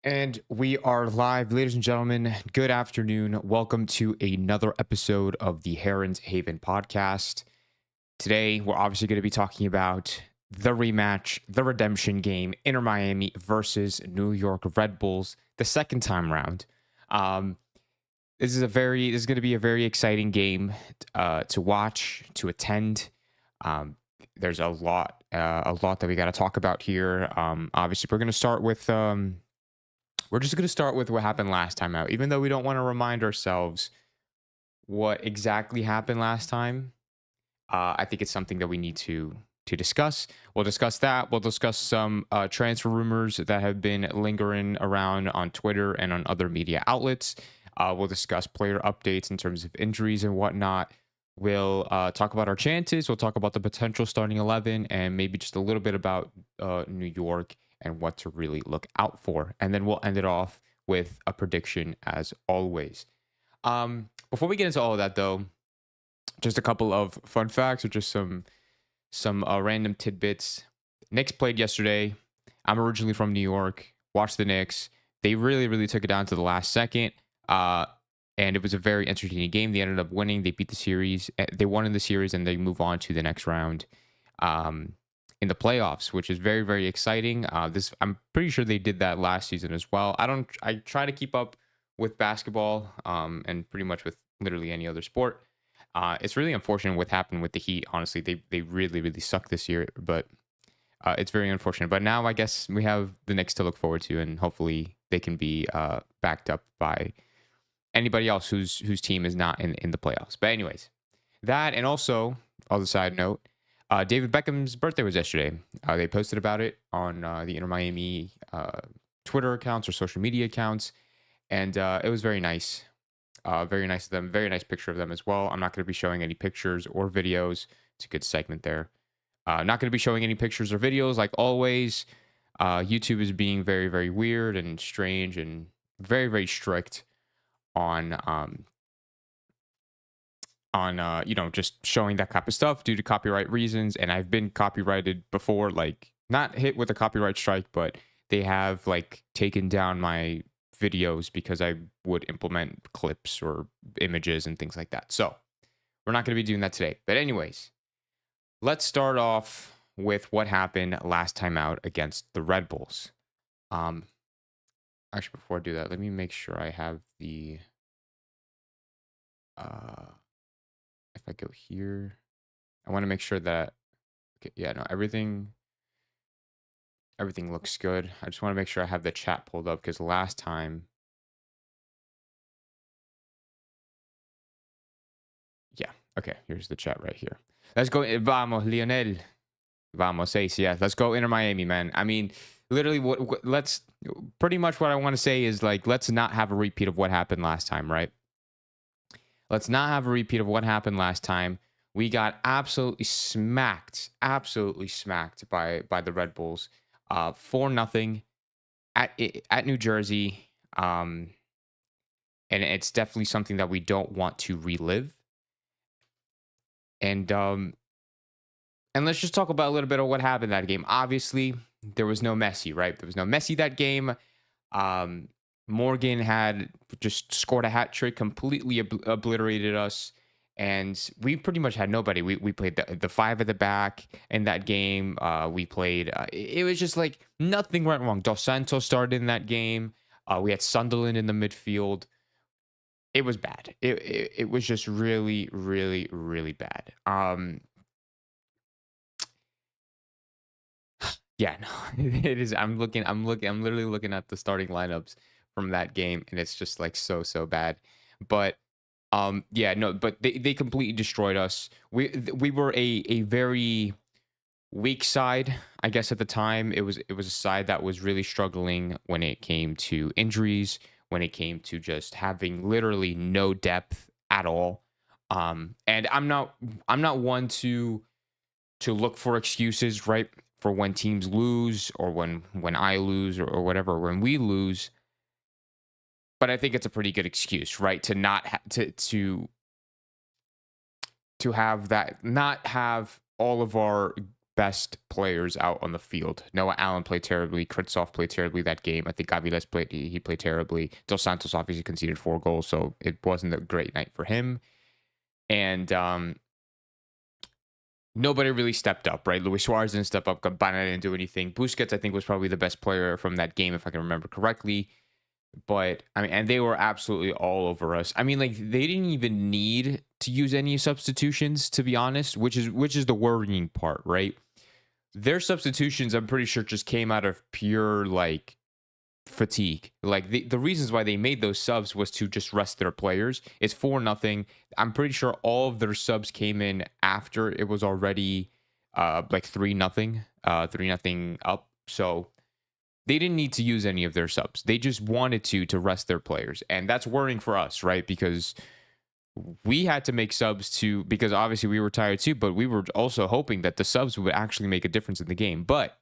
And we are live, ladies and gentlemen. Good afternoon. Welcome to another episode of the Heron's Haven podcast. Today, we're obviously going to be talking about the rematch, the redemption game, Inter Miami versus New York Red Bulls, the second time round. Um, this is going to be a very exciting game to watch, to attend. There's a lot that we got to talk about here. Obviously, we're just going to start with what happened last time out, even though we don't want to remind ourselves what exactly happened last time. I think it's something that we need to discuss. We'll discuss that. We'll discuss some transfer rumors that have been lingering around on Twitter and on other media outlets. We'll discuss player updates in terms of injuries and whatnot. We'll talk about our chances. We'll talk about the potential starting 11 and maybe just a little bit about New York and what to really look out for. And then we'll end it off with a prediction as always. Before we get into all of that, though, just a couple of fun facts or just some random tidbits. Knicks played yesterday. I'm originally from New York. Watched the Knicks. They really took it down to the last second. And it was a very entertaining game. They ended up winning. They beat the series. They won in the series, and they move on to the next round in the playoffs, which is very exciting. I'm pretty sure they did that last season as well. I try to keep up with basketball and pretty much with literally any other sport. It's really unfortunate what happened with the Heat. Honestly, they really suck this year, but it's very unfortunate. But now I guess we have the Knicks to look forward to, and hopefully they can be backed up by anybody else whose team is not in the playoffs. But anyways, that, and also, on the side note, David Beckham's birthday was yesterday. They posted about it on the Inter Miami Twitter accounts or social media accounts, and it was very nice. Very nice of them. Very nice picture of them as well. I'm not going to be showing any pictures or videos. It's a good segment there. Not going to be showing any pictures or videos like always. YouTube is being very weird and strange and very strict on just showing that type of stuff due to copyright reasons. And I've been copyrighted before, like not hit with a copyright strike, but they have like taken down my videos because I would implement clips or images and things like that. So we're not going to be doing that today. But anyways, let's start off with what happened last time out against the Red Bulls. Actually, before I do that, let me make sure I have the if I go here, I want to make sure that okay, yeah, no, everything looks good. I just want to make sure I have the chat pulled up because last time, yeah, okay, here's the chat right here. Let's go. Vamos, Lionel. Vamos, seis. Yeah, let's go Inter Miami, man. I mean, literally, let's pretty much what I want to say is like, let's not have a repeat of what happened last time, right? Let's not have a repeat of what happened last time. We got absolutely smacked by the Red Bulls, 4-0 at New Jersey, and it's definitely something that we don't want to relive. And let's just talk about a little bit of what happened that game. Obviously, there was no Messi, right? There was no Messi that game. Morgan had just scored a hat trick, completely obliterated us, and we pretty much had nobody. We played the five at the back in that game. We played. It was just like nothing went wrong. Dos Santos started in that game. We had Sunderland in the midfield. It was bad. It was just really bad. Yeah, no, it is. I'm literally looking at the starting lineups from that game, and it's just like so bad. But yeah, no, but they completely destroyed us. We were a very weak side, I guess at the time. It was a side that was really struggling when it came to injuries, when it came to just having literally no depth at all. And I'm not one to look for excuses, right? For when teams lose or when I lose or whatever, when we lose. But I think it's a pretty good excuse, right? To not to have that, not have all of our best players out on the field. Noah Allen played terribly. Kritsov played terribly that game. I think Aviles played terribly. Dos Santos obviously conceded 4 goals, so it wasn't a great night for him. And nobody really stepped up, right? Luis Suarez didn't step up. Cabana didn't do anything. Busquets, I think, was probably the best player from that game, if I can remember correctly. But I mean, and they were absolutely all over us. I mean, like, they didn't even need to use any substitutions, to be honest, which is the worrying part, right? Their substitutions, I'm pretty sure, just came out of pure like fatigue. Like the reasons why they made those subs was to just rest their players. It's 4-0. I'm pretty sure all of their subs came in after it was already like 3-0, 3-0 up. So they didn't need to use any of their subs. They just wanted to rest their players. And that's worrying for us, right? Because we had to make subs because obviously we were tired too, but we were also hoping that the subs would actually make a difference in the game. But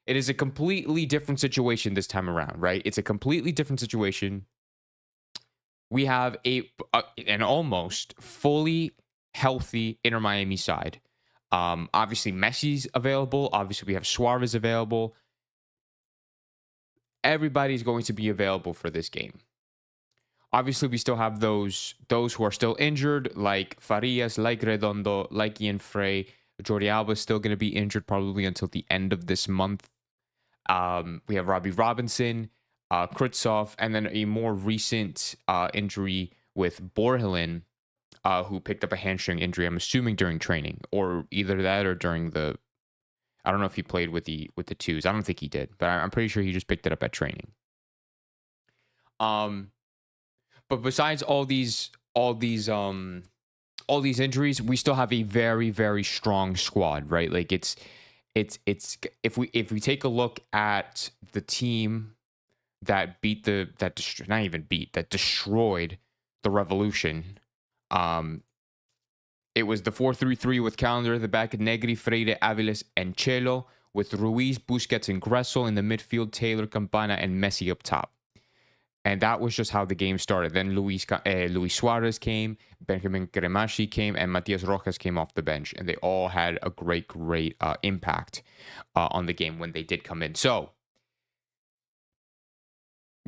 it is a completely different situation this time around, right? It's a completely different situation. We have an almost fully healthy Inter Miami side. Obviously, Messi's available. Obviously, we have Suarez available. Everybody's going to be available for this game. Obviously, we still have those who are still injured, like Farias, like Redondo, like Ian Frey. Jordi Alba is still going to be injured probably until the end of this month. We have Robbie Robinson, Kritsov, and then a more recent injury with Borgelin, who picked up a hamstring injury, I'm assuming during training, or either that or during the... I don't know if he played with the twos. I don't think he did, but I'm pretty sure he just picked it up at training. But besides all these injuries, we still have a very, very strong squad, right? Like it's if we take a look at the team that destroyed the Revolution, it was the 4-3-3 with Calendar at the back, Negri, Freire, Aviles, and Chelo, with Ruiz, Busquets, and Gressel in the midfield, Taylor, Campana, and Messi up top. And that was just how the game started. Then Luis Suarez came, Benjamin Cremachi came, and Matias Rojas came off the bench. And they all had a great impact on the game when they did come in. So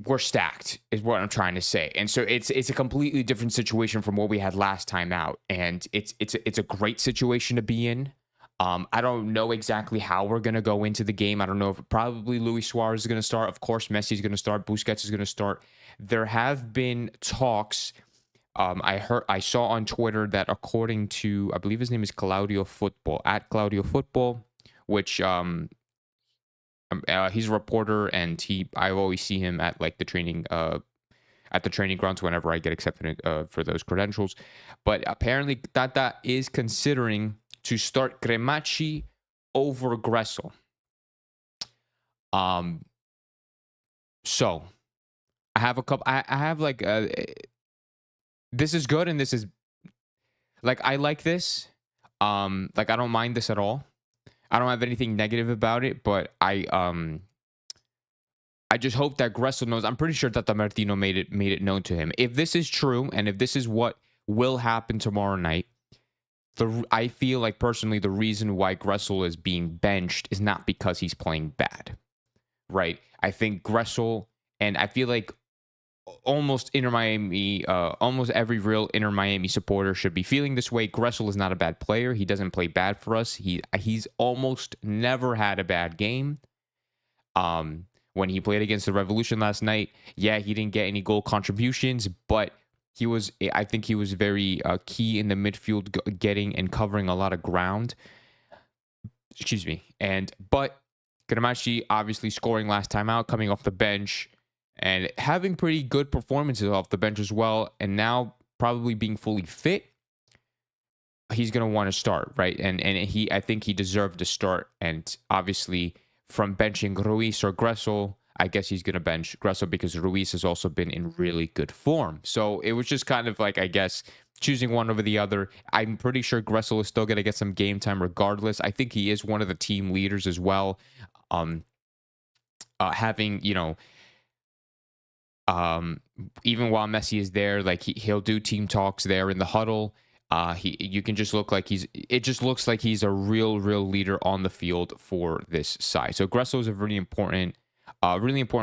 we're stacked, is what I'm trying to say. And so it's a completely different situation from what we had last time out. And it's a great situation to be in. I don't know exactly how we're going to go into the game. I don't know if probably Luis Suarez is going to start. Of course, Messi is going to start. Busquets is going to start. There have been talks. I saw on Twitter that according to, I believe his name is Claudio Football, at Claudio Football, which he's a reporter, and I always see him at like the training grounds whenever I get accepted for those credentials. But apparently Tata is considering to start Cremachi over Gressel. So I have a couple. I have like this is good, and this is like I like this. Like I don't mind this at all. I don't have anything negative about it, but I just hope that Gressel knows. I'm pretty sure Tata Martino made it known to him. If this is true, and if this is what will happen tomorrow night, I feel like personally the reason why Gressel is being benched is not because he's playing bad, right? I think Gressel, and I feel like almost Inter Miami, almost every real Inter Miami supporter should be feeling this way. Gressel is not a bad player. He doesn't play bad for us. He's almost never had a bad game. When he played against the Revolution last night, yeah, he didn't get any goal contributions, but I think he was very key in the midfield, getting and covering a lot of ground. Excuse me. But Cremachi obviously scoring last time out, coming off the bench, and having pretty good performances off the bench as well. And now probably being fully fit, he's going to want to start, right? And I think he deserved to start. And obviously from benching Ruiz or Gressel, I guess he's going to bench Gressel because Ruiz has also been in really good form. So it was just kind of like, I guess, choosing one over the other. I'm pretty sure Gressel is still going to get some game time regardless. I think he is one of the team leaders as well. Having, even while Messi is there, like he'll do team talks there in the huddle. You can just look like it just looks like he's a real leader on the field for this side. So Gressel is a really important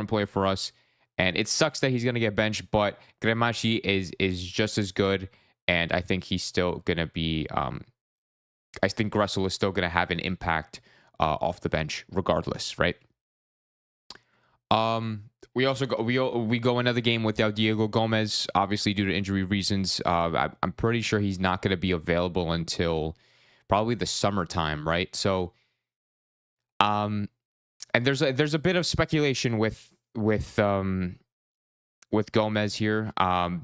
player for us, and it sucks that he's gonna get benched, but Gremachi is just as good, and I think he's still gonna be. I think Gressel is still gonna have an impact off the bench regardless, right? We also go another game without Diego Gomez, obviously due to injury reasons. I'm pretty sure he's not going to be available until probably the summertime, right? So, and there's a bit of speculation with Gomez here.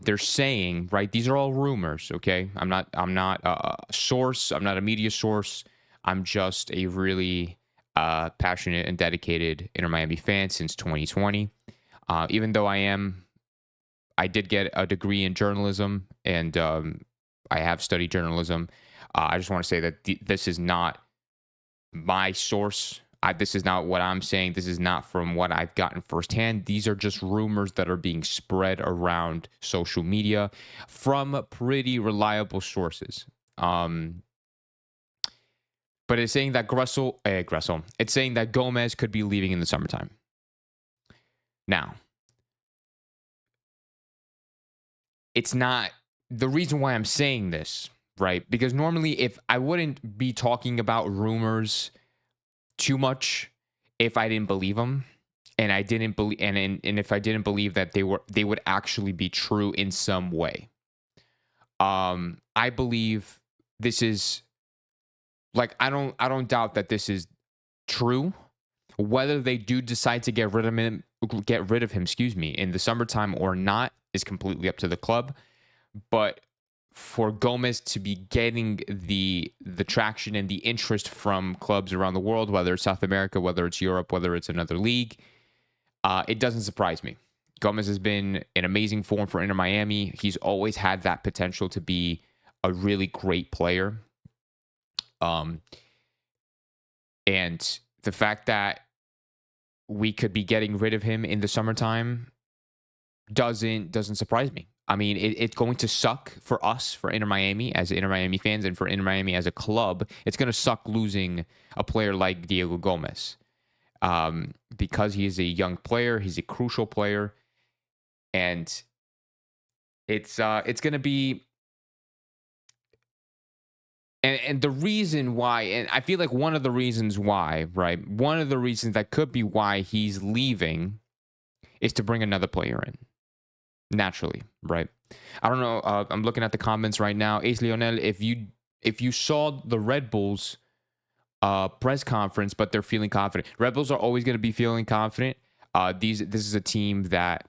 They're saying, right, these are all rumors, okay? I'm not a source. I'm not a media source. I'm just a really passionate and dedicated Inter Miami fan since 2020. Even though I did get a degree in journalism, and I have studied journalism. I just want to say that this is not my source. This is not what I'm saying. This is not from what I've gotten firsthand. These are just rumors that are being spread around social media from pretty reliable sources. But it's saying that it's saying that Gomez could be leaving in the summertime. Now, it's not the reason why I'm saying this, right? Because normally, if I wouldn't be talking about rumors too much if I didn't believe them, and I didn't believe, and if I didn't believe that they would actually be true in some way. I believe this is like I don't doubt that this is true. Whether they do decide to get rid of him, in the summertime or not is completely up to the club. But for Gomez to be getting the traction and the interest from clubs around the world, whether it's South America, whether it's Europe, whether it's another league, it doesn't surprise me. Gomez has been in amazing form for Inter Miami. He's always had that potential to be a really great player. And the fact that we could be getting rid of him in the summertime doesn't surprise me. I mean, it's going to suck for us, for Inter Miami, as Inter Miami fans, and for Inter Miami as a club. It's going to suck losing a player like Diego Gomez, because he is a young player. He's a crucial player, and it's going to be. And the reason why, and I feel like one of the reasons why, right? One of the reasons that could be why he's leaving is to bring another player in. Naturally, right? I don't know. I'm looking at the comments right now. Ace Lionel, if you saw the Red Bulls press conference, but they're feeling confident. Red Bulls are always going to be feeling confident. This is a team that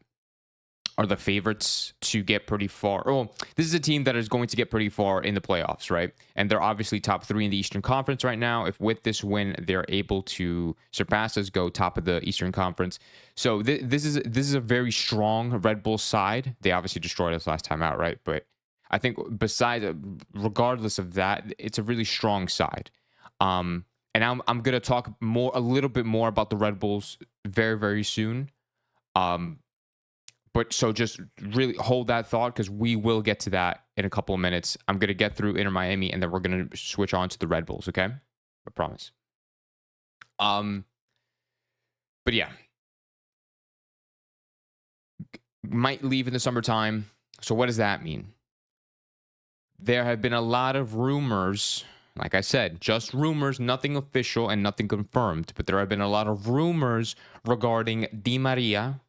are the favorites to get pretty far. Oh, this is a team that is going to get pretty far in the playoffs, right? And they're obviously top 3 in the Eastern Conference right now. If with this win, they're able to surpass us, go top of the Eastern Conference. So this is a very strong Red Bull side. They obviously destroyed us last time out, right? But I think regardless of that, it's a really strong side. And I'm gonna talk a little bit more about the Red Bulls very, very soon. But so just really hold that thought, because we will get to that in a couple of minutes. I'm going to get through Inter Miami, and then we're going to switch on to the Red Bulls, okay? I promise. But yeah. Might leave in the summertime. So what does that mean? There have been a lot of rumors. Like I said, just rumors, nothing official and nothing confirmed. But there have been a lot of rumors regarding Di Maria,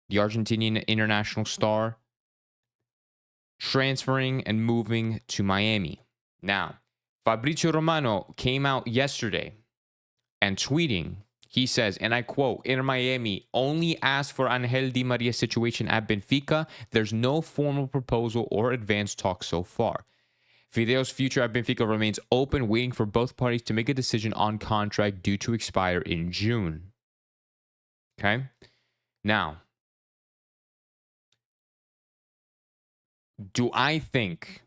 the Argentinian international star, transferring and moving to Miami. Now, Fabrizio Romano came out yesterday and tweeting, he says, and I quote, Inter Miami only asked for Angel Di Maria's situation at Benfica. There's no formal proposal or advanced talk so far. Fideo's future at Benfica remains open, waiting for both parties to make a decision on contract due to expire in June. Okay? Now, do I think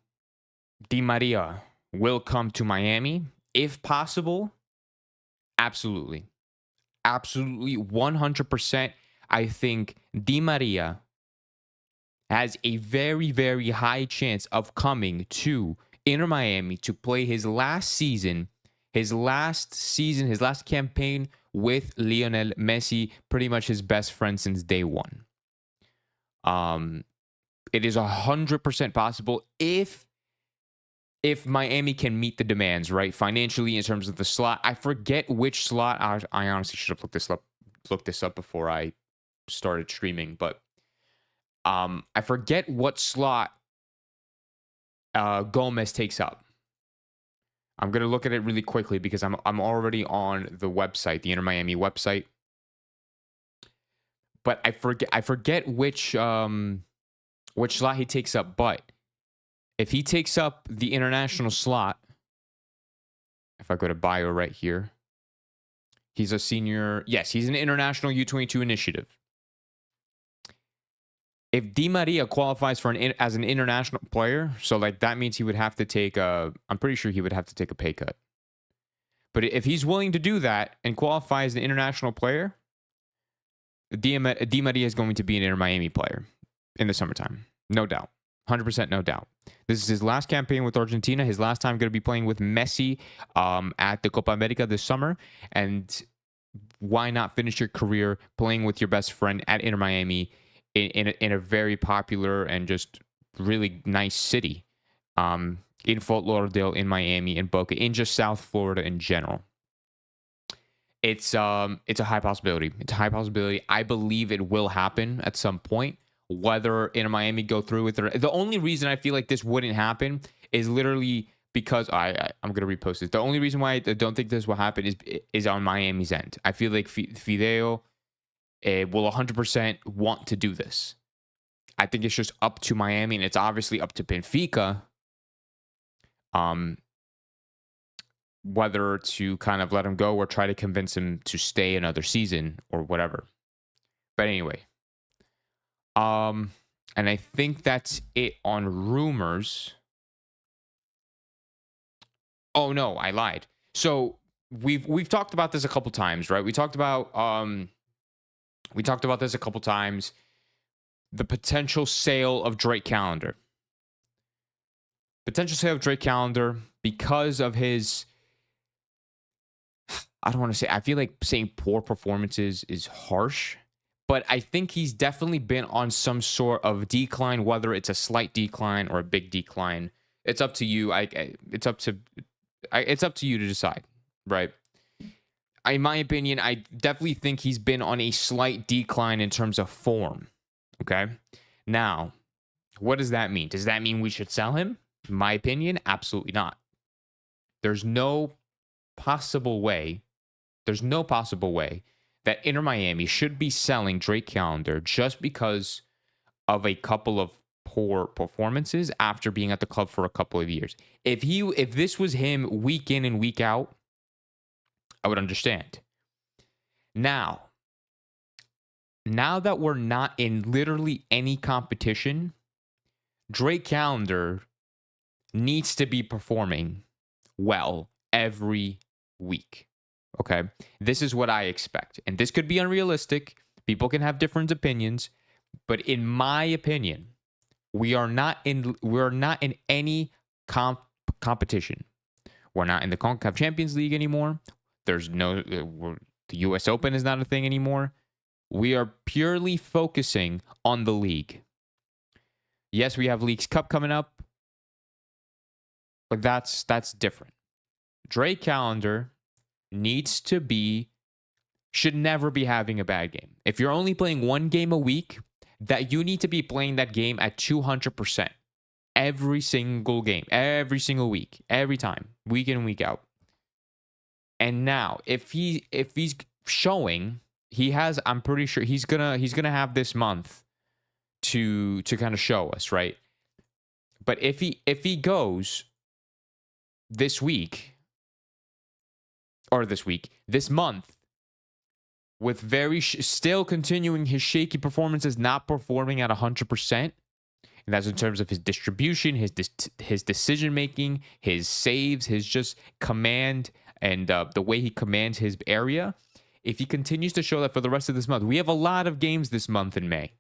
Di Maria will come to Miami? If possible, absolutely. Absolutely, 100%. I think Di Maria has a very, very high chance of coming to Inter Miami to play his last campaign with Lionel Messi, pretty much his best friend since day one. It is 100% possible if Miami can meet the demands, right? Financially, in terms of the slot. I forget which slot. I honestly should have looked this up before I started streaming, but I forget what slot Gomez takes up. I'm gonna look at it really quickly because I'm already on the website, the Inter Miami website. But I forget which slot he takes up. But if he takes up the international slot, if I go to bio right here, he's a senior. Yes, he's an international U22 initiative. If Di Maria qualifies for as an international player, so like that means he would have to take I'm pretty sure he would have to take a pay cut. But if he's willing to do that and qualify as an international player, Di Maria is going to be an Inter Miami player in the summertime. No doubt. 100% no doubt. This is his last campaign with Argentina. His last time going to be playing with Messi at the Copa America this summer. And why not finish your career playing with your best friend at Inter Miami in a very popular and just really nice city, in Fort Lauderdale, in Miami, in Boca, in just South Florida in general. It's a high possibility. It's a high possibility. I believe it will happen at some point. Whether Inter Miami go through with it, the only reason I feel like this wouldn't happen is literally because I'm gonna repost this. The only reason why I don't think this will happen is on Miami's end. I feel like Fideo will 100% want to do this. I think it's just up to Miami, and it's obviously up to Benfica, whether to kind of let him go or try to convince him to stay another season or whatever. But anyway, and I think that's it on rumors. Oh no, I lied. So we've talked about this a couple times, right? We talked about this a couple times. The potential sale of Drake Callender. Potential sale of Drake Callender because of his, I don't want to say, I feel like saying poor performances is harsh, but I think he's definitely been on some sort of decline, whether it's a slight decline or a big decline. It's up to you. It's up to you to decide, right? In my opinion, I definitely think he's been on a slight decline in terms of form. Okay. Now, what does that mean? Does that mean we should sell him? In my opinion, absolutely not. There's no possible way that Inter Miami should be selling Drake Callender just because of a couple of poor performances after being at the club for a couple of years. If this was him week in and week out, I would understand. Now that we're not in literally any competition, Drake Callender needs to be performing well every week. Okay? This is what I expect. And this could be unrealistic. People can have different opinions. But in my opinion, we are not in any competition. We're not in the CONCACAF Champions League anymore. There's no the US Open is not a thing anymore. We are purely focusing on the league. Yes, we have Leagues Cup coming up, but that's different. Drake Callender should never be having a bad game. If you're only playing one game a week, that you need to be playing that game at 200% every single game, every single week, every time, week in and week out. And now, if he's showing, he has, I'm pretty sure he's gonna have this month to kind of show us, right? But if he goes this month, with very still continuing his shaky performances, not performing at 100%, and that's in terms of his distribution, his decision making, his saves, his just command, and the way he commands his area. If he continues to show that for the rest of this month, we have a lot of games this month in May.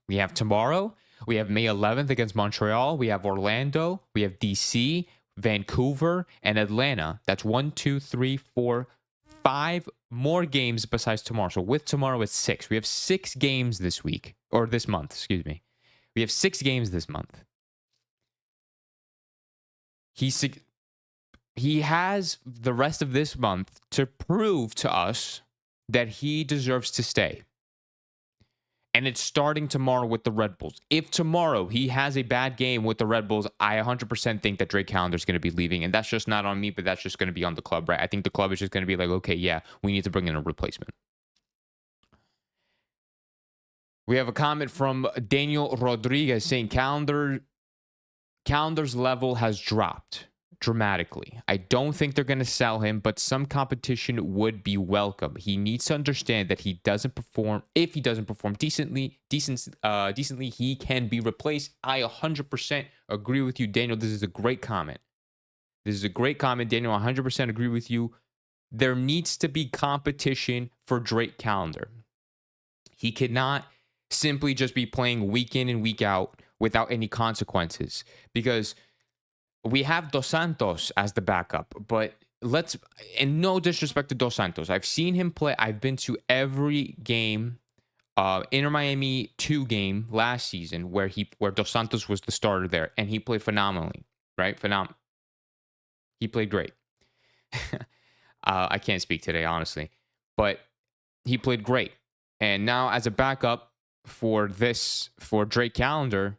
We have tomorrow, We have May 11th against Montreal. We have Orlando. We have DC, Vancouver, and Atlanta. That's 1, 2, 3, 4, 5 more games besides tomorrow. So with tomorrow, it's 6. We have 6 games this week, or this month, excuse me. We have 6 games this month. He has the rest of this month to prove to us that he deserves to stay. And it's starting tomorrow with the Red Bulls. If tomorrow he has a bad game with the Red Bulls, I 100% think that Drake Callender is going to be leaving. And that's just not on me, but that's just going to be on the club, right? I think the club is just going to be like, okay, yeah, we need to bring in a replacement. We have a comment from Daniel Rodriguez saying Calendar's level has dropped dramatically. I don't think they're going to sell him, but some competition would be welcome. He needs to understand that he doesn't perform. If he doesn't perform decently, he can be replaced. I 100% agree with you, Daniel. This is a great comment. Daniel. 100% agree with you. There needs to be competition for Drake Callender. He cannot simply just be playing week in and week out without any consequences, because we have Dos Santos as the backup, but and no disrespect to Dos Santos, I've seen him play. I've been to every game, Inter Miami 2 game last season where Dos Santos was the starter there, and he played phenomenally, right? He played great. I can't speak today, honestly, but he played great. And now as a backup for Drake Callender,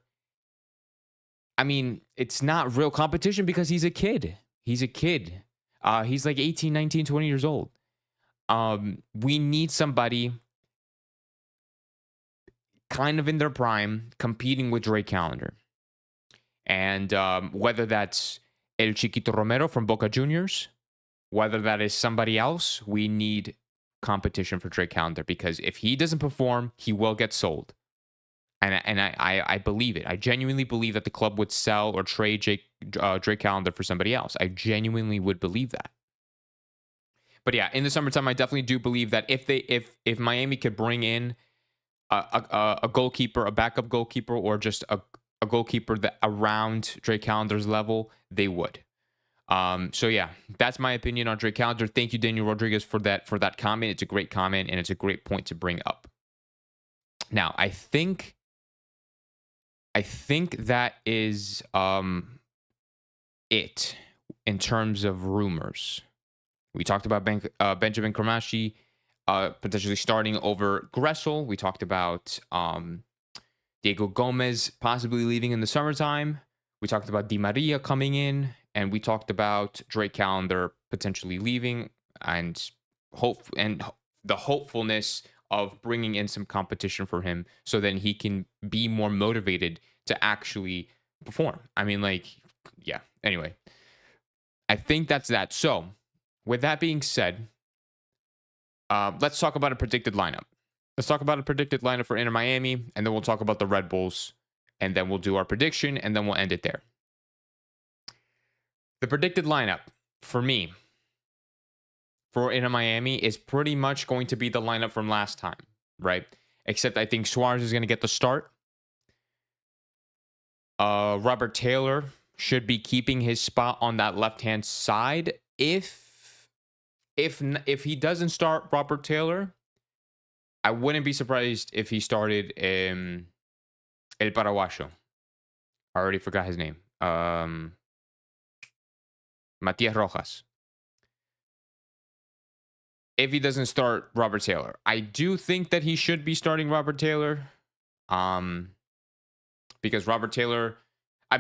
I mean, it's not real competition because he's a kid. He's like 18, 19, 20 years old. We need somebody kind of in their prime competing with Drake Callender. And whether that's El Chiquito Romero from Boca Juniors, whether that is somebody else, we need competition for Drake Callender, because if he doesn't perform, he will get sold. And I believe it. I genuinely believe that the club would sell or trade Drake Callender for somebody else. I genuinely would believe that. But yeah, in the summertime, I definitely do believe that if Miami could bring in a goalkeeper, a backup goalkeeper, or just a goalkeeper that around Drake Callender's level, they would. So yeah, that's my opinion on Drake Callender. Thank you, Daniel Rodriguez, for that comment. It's a great comment, and it's a great point to bring up. Now, I think that is it in terms of rumors. We talked about Benjamin Kramashi potentially starting over Gressel. We talked about Diego Gomez possibly leaving in the summertime. We talked about Di Maria coming in, and we talked about Drake Callender potentially leaving, and the hopefulness of bringing in some competition for him so then he can be more motivated to actually perform. I mean, yeah. Anyway, I think that's that. So, with that being said, let's talk about a predicted lineup. Let's talk about a predicted lineup for Inter Miami, and then we'll talk about the Red Bulls, and then we'll do our prediction, and then we'll end it there. The predicted lineup for me for Inter Miami is pretty much going to be the lineup from last time, right? Except I think Suarez is going to get the start. Robert Taylor should be keeping his spot on that left-hand side. If he doesn't start Robert Taylor, I wouldn't be surprised if he started El Paraguayo. I already forgot his name. Matias Rojas. If he doesn't start Robert Taylor, I do think that he should be starting Robert Taylor. Because Robert Taylor,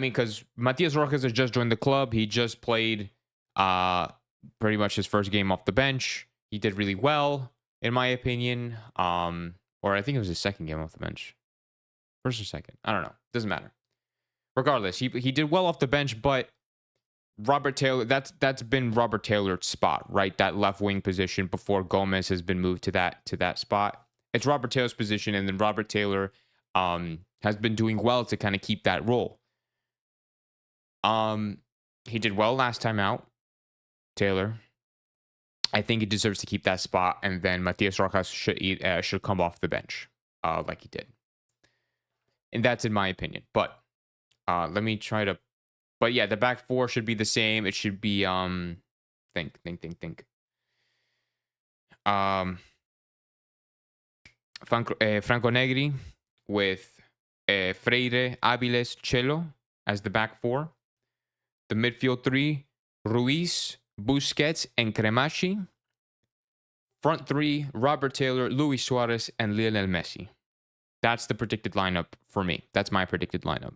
because Matias Rojas has just joined the club. He just played pretty much his first game off the bench. He did really well, in my opinion. Or I think it was his second game off the bench. First or second. I don't know. Doesn't matter. Regardless, he did well off the bench, but Robert Taylor, that's been Robert Taylor's spot, right? That left wing position before Gomez has been moved to that spot. It's Robert Taylor's position, and then Robert Taylor has been doing well to kind of keep that role. He did well last time out, Taylor. I think he deserves to keep that spot, and then Matias Rojas should come off the bench like he did. And that's in my opinion. But let me try to. But yeah, the back four should be the same. It should be think. Um, Franco Negri with Freire, Aviles, Chelo as the back four. The midfield three: Ruiz, Busquets, and Cremachi. Front three: Robert Taylor, Luis Suarez, and Lionel Messi. That's the predicted lineup for me. That's my predicted lineup.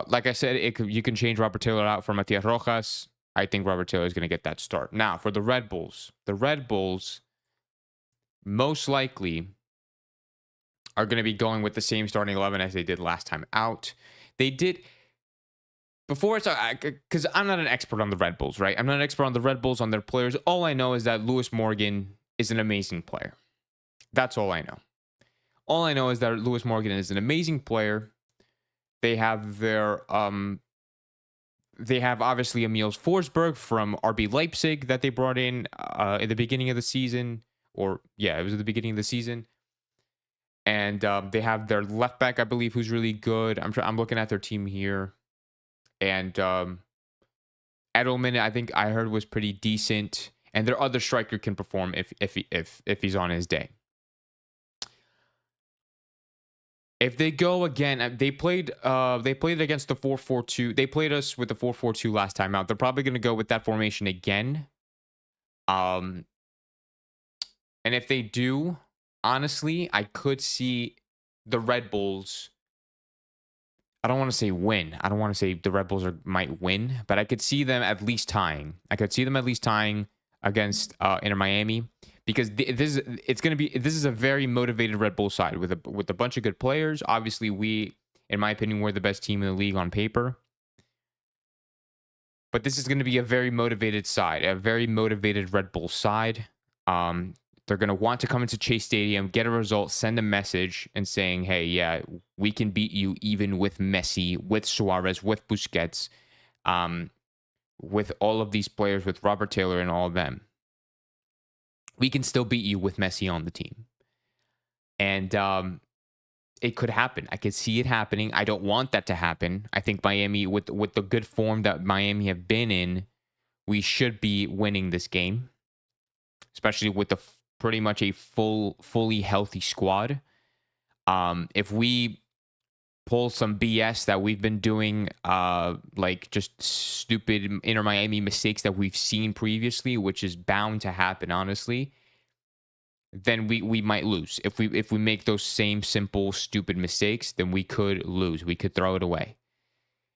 Like I said, you can change Robert Taylor out for Matias Rojas. I think Robert Taylor is going to get that start. Now, for the Red Bulls most likely are going to be going with the same starting 11 as they did last time out. They did before it's because I'm not an expert on the Red Bulls, right? I'm not an expert on the Red Bulls, on their players. All I know is that Lewis Morgan is an amazing player. That's all I know. All I know is that Lewis Morgan is an amazing player. They have their they have obviously Emil Forsberg from RB Leipzig that they brought in the beginning of the season, or yeah, it was at the beginning of the season. And they have their left back, I believe, who's really good. I'm looking at their team here, and Edelman, I think I heard, was pretty decent, and their other striker can perform if he's on his day. If they go again, they played against the 4-4-2. They played us with the 4-4-2 last time out. They're probably going to go with that formation again. And if they do, honestly, I could see the Red Bulls. I don't want to say win. I don't want to say the Red Bulls might win, but I could see them at least tying. I could see them at least tying against Inter Miami, because this is a very motivated Red Bull side with a bunch of good players. Obviously, in my opinion, we're the best team in the league on paper. But this is going to be a very motivated side, a very motivated Red Bull side. They're going to want to come into Chase Stadium, get a result, send a message and saying, hey, yeah, we can beat you even with Messi, with Suarez, with Busquets, with all of these players, with Robert Taylor and all of them. We can still beat you with Messi on the team. And it could happen. I could see it happening. I don't want that to happen. I think Miami, with the good form that Miami have been in, we should be winning this game, especially with pretty much a fully healthy squad. If we pull some BS that we've been doing, like just stupid Inter Miami mistakes that we've seen previously, which is bound to happen, honestly, then we might lose. If we make those same simple stupid mistakes, then we could lose. We could throw it away.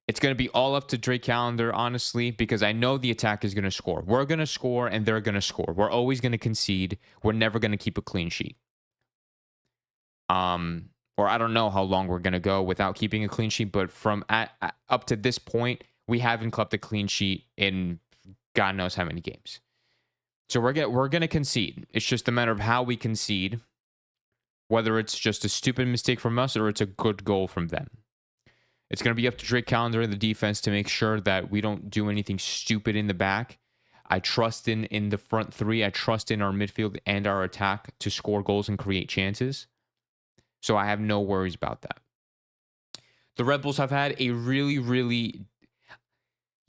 It's going to be all up to Drake Callender, honestly, because I know the attack is going to score. We're going to score, and they're going to score. We're always going to concede. We're never going to keep a clean sheet. Or I don't know how long we're going to go without keeping a clean sheet, but from up to this point, we haven't kept a clean sheet in God knows how many games. So we're going to concede. It's just a matter of how we concede, whether it's just a stupid mistake from us or it's a good goal from them. It's going to be up to Drake Callender and the defense to make sure that we don't do anything stupid in the back. I trust in the front three. I trust in our midfield and our attack to score goals and create chances. So I have no worries about that. The Red Bulls have had a really, really,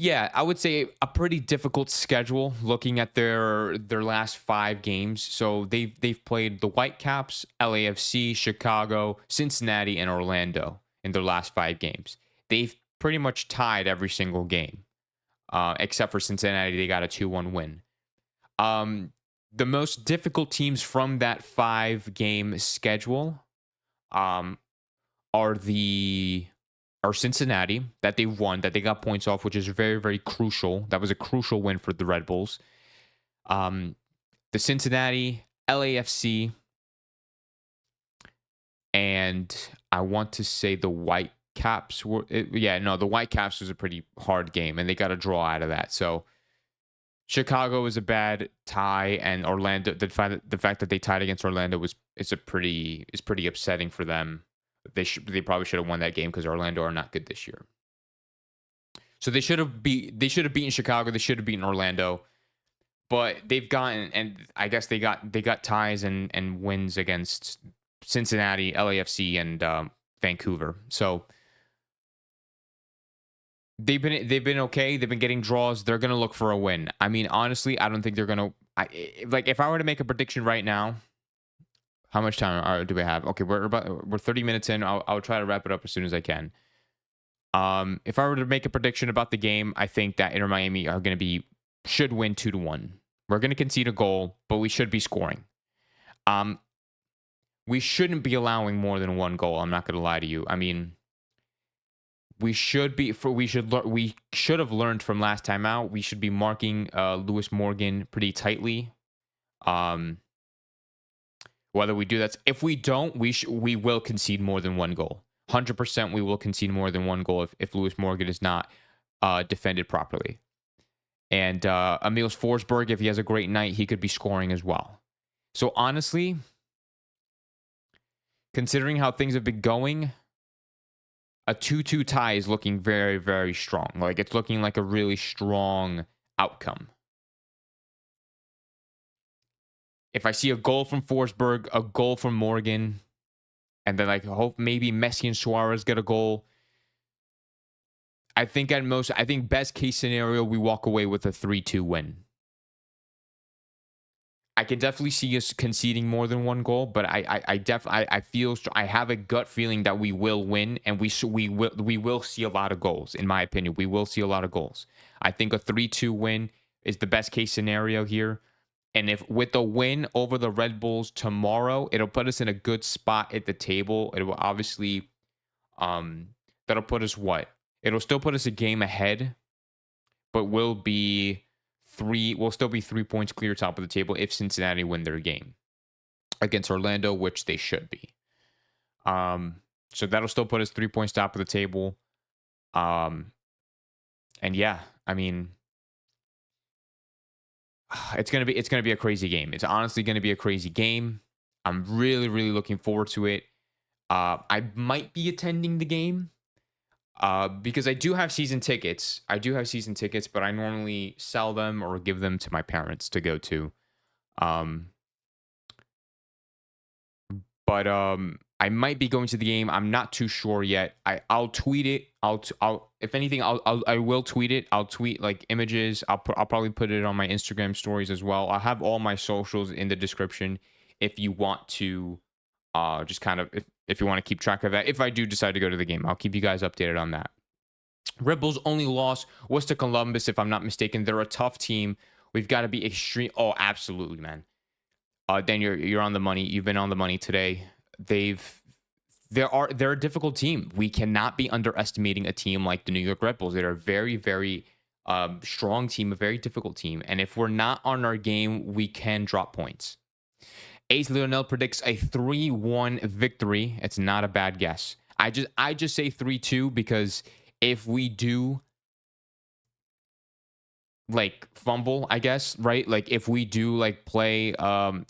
I would say a pretty difficult schedule looking at their last 5 games. So they've played the Whitecaps, LAFC, Chicago, Cincinnati, and Orlando in their last 5 games. They've pretty much tied every single game, except for Cincinnati. They got a 2-1 win. The most difficult teams from that 5-game schedule are Cincinnati, that they won, that they got points off, which is very, very crucial. That was a crucial win for the Red Bulls. The Cincinnati, LAFC, and I want to say the Whitecaps were. The Whitecaps was a pretty hard game, and they got a draw out of that. So Chicago was a bad tie, and Orlando. The fact that they tied against Orlando is pretty upsetting for them. They probably should have won that game because Orlando are not good this year. So they should have beaten Chicago. They should have beaten Orlando, but they've gotten, and I guess they got ties and wins against Cincinnati, LAFC, and Vancouver. So they've been okay. They've been getting draws. They're gonna look for a win. I mean, honestly, I don't think they're gonna. Like if I were to make a prediction right now, how much time do we have? Okay, we're 30 minutes in. I'll try to wrap it up as soon as I can. If I were to make a prediction about the game, I think that Inter Miami are gonna should win 2-1. We're gonna concede a goal, but we should be scoring. We shouldn't be allowing more than one goal. I'm not gonna lie to you. I mean, we should have learned from last time out. We should be marking Lewis Morgan pretty tightly. Whether we do that, if we don't, we will concede more than one goal. 100% we will concede more than one goal if Lewis Morgan is not defended properly. And Emil Forsberg, if he has a great night, he could be scoring as well. So honestly, considering how things have been going, a 2-2 tie is looking very, very strong. Like, it's looking like a really strong outcome. If I see a goal from Forsberg, a goal from Morgan, and then hope maybe Messi and Suarez get a goal, I think best case scenario, we walk away with a 3-2 win. I can definitely see us conceding more than one goal, but I have a gut feeling that we will win, and we will see a lot of goals. In my opinion, we will see a lot of goals. I think a 3-2 win is the best case scenario here, and if with a win over the Red Bulls tomorrow, it'll put us in a good spot at the table. It will obviously, that'll put us what? It'll still put us a game ahead, but we'll still be 3 points clear top of the table if Cincinnati win their game against Orlando, which they should be. So that'll still put us 3 points top of the table. And yeah, I mean, it's gonna be a crazy game. It's honestly gonna be a crazy game. I'm really, really looking forward to it. I might be attending the game. Because I do have season tickets. But I normally sell them or give them to my parents to go to. But I might be going to the game. I'm not too sure yet. I'll tweet it. If anything, I will tweet it. I'll tweet like images. I'll probably put it on my Instagram stories as well. I'll have all my socials in the description if you want to just kind of if you want to keep track of that. If I do decide to go to the game, I'll keep you guys updated on that. Red Bulls' only loss was to Columbus, if I'm not mistaken. They're a tough team. We've got to be extreme. Oh, absolutely, man. Dan, you're on the money. You've been on the money today. They're a difficult team. We cannot be underestimating a team like the New York Red Bulls. They're a very, very strong team, a very difficult team. And if we're not on our game, we can drop points. Ace Lionel predicts a 3-1 victory. It's not a bad guess. I just say 3-2 because if we do fumble, I guess, right? Like if we do play,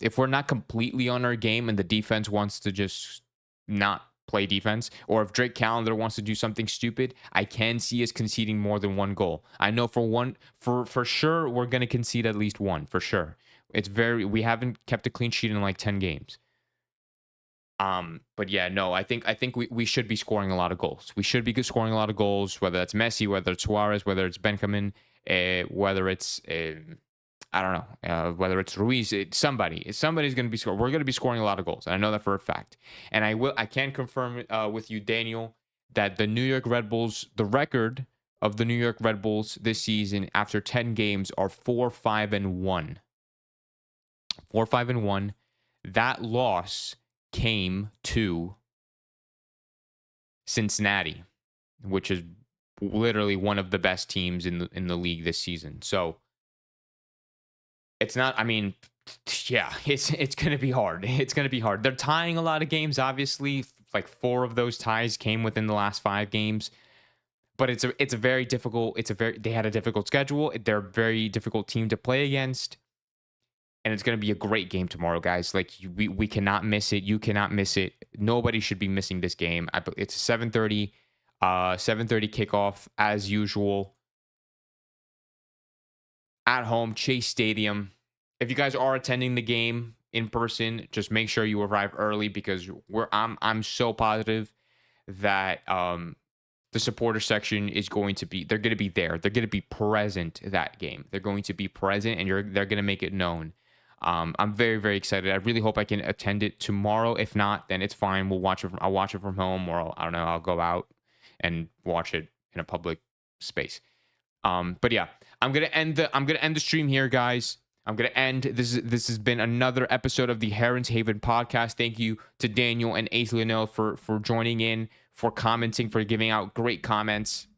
if we're not completely on our game and the defense wants to just not play defense, or if Drake Callender wants to do something stupid, I can see us conceding more than one goal. I know for sure we're going to concede at least one, for sure. We haven't kept a clean sheet in 10 games. But yeah, no, I think we should be scoring a lot of goals. We should be scoring a lot of goals, whether it's Messi, whether it's Suarez, whether it's Benjamin, whether it's I don't know, whether it's Ruiz. Somebody's going to be scoring. We're going to be scoring a lot of goals, and I know that for a fact. And I can confirm with you, Daniel, that the New York Red Bulls, the record of the New York Red Bulls this season after 10 games are 4-5-1. 4-5-1. That loss came to Cincinnati, which is literally one of the best teams in the league this season. So it's not, I mean, yeah, it's going to be hard. It's going to be hard. They're tying a lot of games, obviously. 4 of those ties came within the last 5 games. But it's a very difficult, they had a difficult schedule. They're a very difficult team to play against. And it's going to be a great game tomorrow, guys. We cannot miss it. You cannot miss it. Nobody should be missing this game. It's a 7:30 kickoff as usual at home, Chase Stadium. If you guys are attending the game, in person, just make sure you arrive early because I'm so positive that the supporter section is going to be they're going to be there. They're going to be present that game. They're going to be present and they're going to make it known. I'm very, very excited. I really hope I can attend it tomorrow. If not, then it's fine. I'll watch it from home, or I don't know. I'll go out and watch it in a public space. But yeah, I'm gonna end the stream here, guys. I'm gonna end. This has been another episode of the Heron's Haven podcast. Thank you to Daniel and Ace Lionel for joining in, for commenting, for giving out great comments.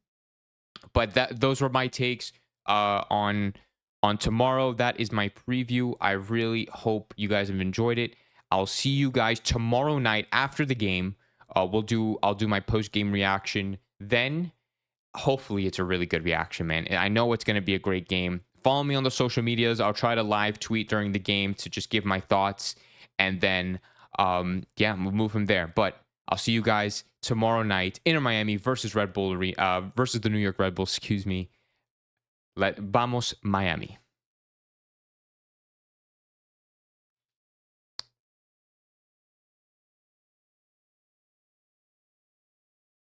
But those were my takes on tomorrow. That is my preview. I really hope you guys have enjoyed it. I'll see you guys tomorrow night after the game. I'll do my post game reaction then. Hopefully it's a really good reaction, man. And I know it's going to be a great game. Follow me on the social medias. I'll try to live tweet during the game to just give my thoughts, and then yeah, we'll move from there. But I'll see you guys tomorrow night. Inter Miami versus versus the New York Red Bulls. Excuse me. Vamos Miami.